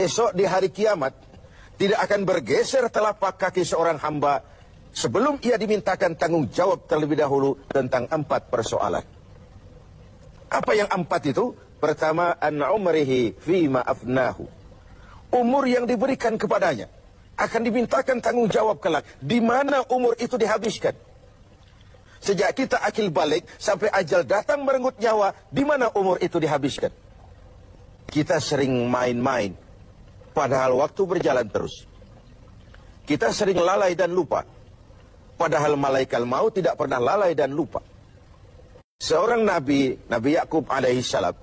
esok di hari kiamat tidak akan bergeser telapak kaki seorang hamba sebelum ia dimintakan tanggung jawab terlebih dahulu tentang 4 persoalan. Apa yang 4 itu? Pertama, an umrihi fima afnahu. Umur yang diberikan kepadanya akan dimintakan tanggung jawab kelak. Di mana umur itu dihabiskan? Sejak kita akil balik sampai ajal datang merenggut nyawa, di mana umur itu dihabiskan? Kita sering main-main, padahal waktu berjalan terus. Kita sering lalai dan lupa, padahal malaikat maut tidak pernah lalai dan lupa. Seorang Nabi Yakub alaihissalam,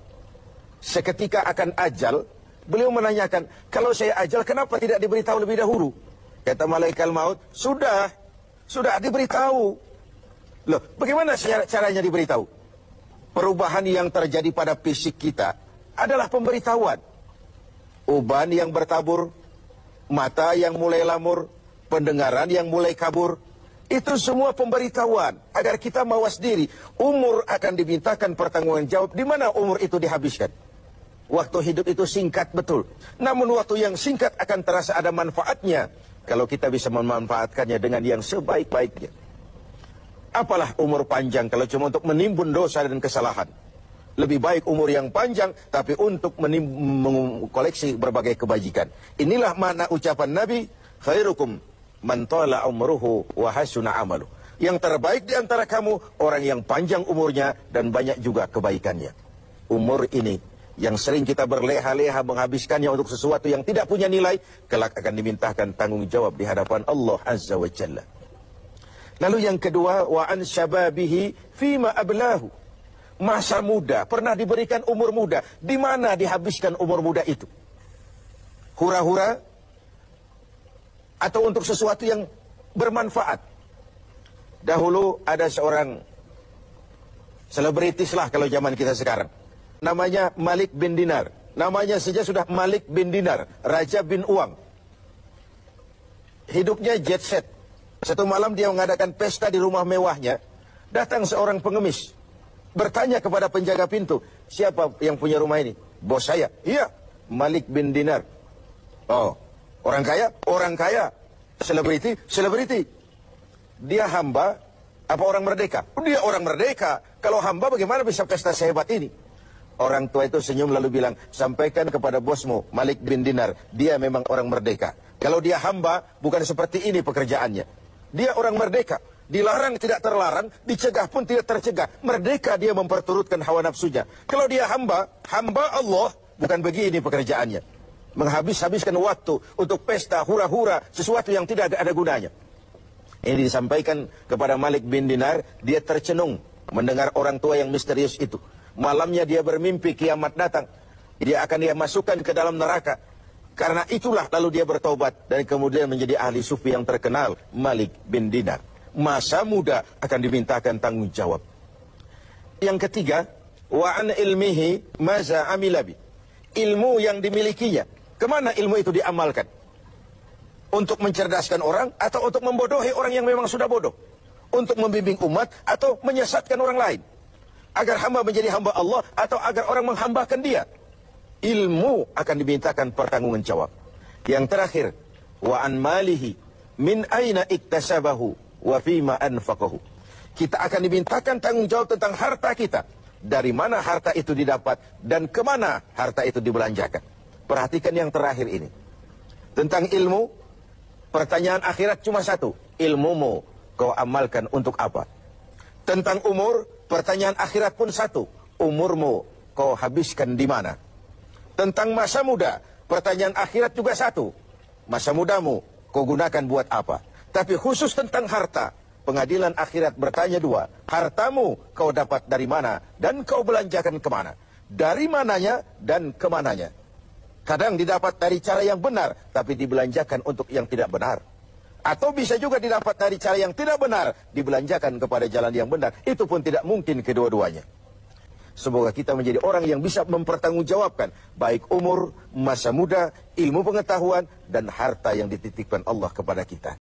seketika akan ajal, beliau menanyakan, kalau saya ajal kenapa tidak diberitahu lebih dahulu? Kata malaikat maut, sudah diberitahu. Loh, bagaimana caranya diberitahu? Perubahan yang terjadi pada fisik kita adalah pemberitahuan. Uban yang bertabur, mata yang mulai lamur, pendengaran yang mulai kabur, itu semua pemberitahuan agar kita mawas diri. Umur akan dimintakan pertanggungan jawab. Di mana umur itu dihabiskan? Waktu hidup itu singkat betul. Namun waktu yang singkat akan terasa ada manfaatnya kalau kita bisa memanfaatkannya dengan yang sebaik-baiknya. Apalah umur panjang kalau cuma untuk menimbun dosa dan kesalahan. Lebih baik umur yang panjang tapi untuk mengkoleksi berbagai kebajikan. Inilah makna ucapan Nabi, khairukum man tala umruhu wa hasuna amalu. Yang terbaik di antara kamu orang yang panjang umurnya dan banyak juga kebaikannya. Umur ini yang sering kita berleha-leha menghabiskannya untuk sesuatu yang tidak punya nilai, kelak akan dimintakan tanggung jawab di hadapan Allah Azza wa Jalla. Lalu yang kedua, wa an syababihi fima ablahu. Masa muda, pernah diberikan umur muda. Di mana dihabiskan umur muda itu? Hura-hura atau untuk sesuatu yang bermanfaat? Dahulu ada seorang selebritis lah kalau zaman kita sekarang. Namanya Malik bin Dinar. Namanya saja sudah Malik bin Dinar, Raja bin Uang. Hidupnya jet set. Satu malam dia mengadakan pesta di rumah mewahnya. Datang seorang pengemis, bertanya kepada penjaga pintu, siapa yang punya rumah ini? Bos saya. Iya, Malik bin Dinar. Oh, orang kaya? Orang kaya. Selebriti? Selebriti. Dia hamba apa orang merdeka? Dia orang merdeka. Kalau hamba bagaimana bisa pesta sehebat ini? Orang tua itu senyum lalu bilang, sampaikan kepada bosmu Malik bin Dinar, dia memang orang merdeka. Kalau dia hamba, bukan seperti ini pekerjaannya. Dia orang merdeka, dilarang tidak terlarang, dicegah pun tidak tercegah. Merdeka dia memperturutkan hawa nafsunya. Kalau dia hamba Allah, bukan begini pekerjaannya. Menghabiskan waktu untuk pesta, hura-hura, sesuatu yang tidak ada gunanya. Ini disampaikan kepada Malik bin Dinar, dia tercenung mendengar orang tua yang misterius itu. Malamnya dia bermimpi kiamat datang. Dia akan masukkan ke dalam neraka. Karena itulah lalu dia bertobat dan kemudian menjadi ahli sufi yang terkenal, Malik bin Dinar. Masa muda akan dimintakan tanggung jawab. Yang ketiga, wa an ilmihi maza amilabi. Ilmu yang dimilikinya, kemana ilmu itu diamalkan? Untuk mencerdaskan orang atau untuk membodohi orang yang memang sudah bodoh? Untuk membimbing umat atau menyesatkan orang lain? Agar hamba menjadi hamba Allah atau agar orang menghambakan dia? Ilmu akan dimintakan pertanggungan jawab. Yang terakhir, wa an malihi min aina iktasabahu wa fima anfaqahu. Kita akan dimintakan tanggung jawab tentang harta kita. Dari mana harta itu didapat dan kemana harta itu dibelanjakan. Perhatikan yang terakhir ini. Tentang ilmu, pertanyaan akhirat cuma satu. Ilmumu kau amalkan untuk apa? Tentang umur, pertanyaan akhirat pun satu. Umurmu kau habiskan di mana? Tentang masa muda, pertanyaan akhirat juga satu. Masa mudamu kau gunakan buat apa? Tapi khusus tentang harta, pengadilan akhirat bertanya dua. Hartamu kau dapat dari mana dan kau belanjakan kemana? Dari mananya dan kemananya? Kadang didapat dari cara yang benar, tapi dibelanjakan untuk yang tidak benar. Atau bisa juga didapat dari cara yang tidak benar, dibelanjakan kepada jalan yang benar. Itu pun tidak mungkin kedua-duanya. Semoga kita menjadi orang yang bisa mempertanggungjawabkan baik umur, masa muda, ilmu pengetahuan, dan harta yang dititipkan Allah kepada kita.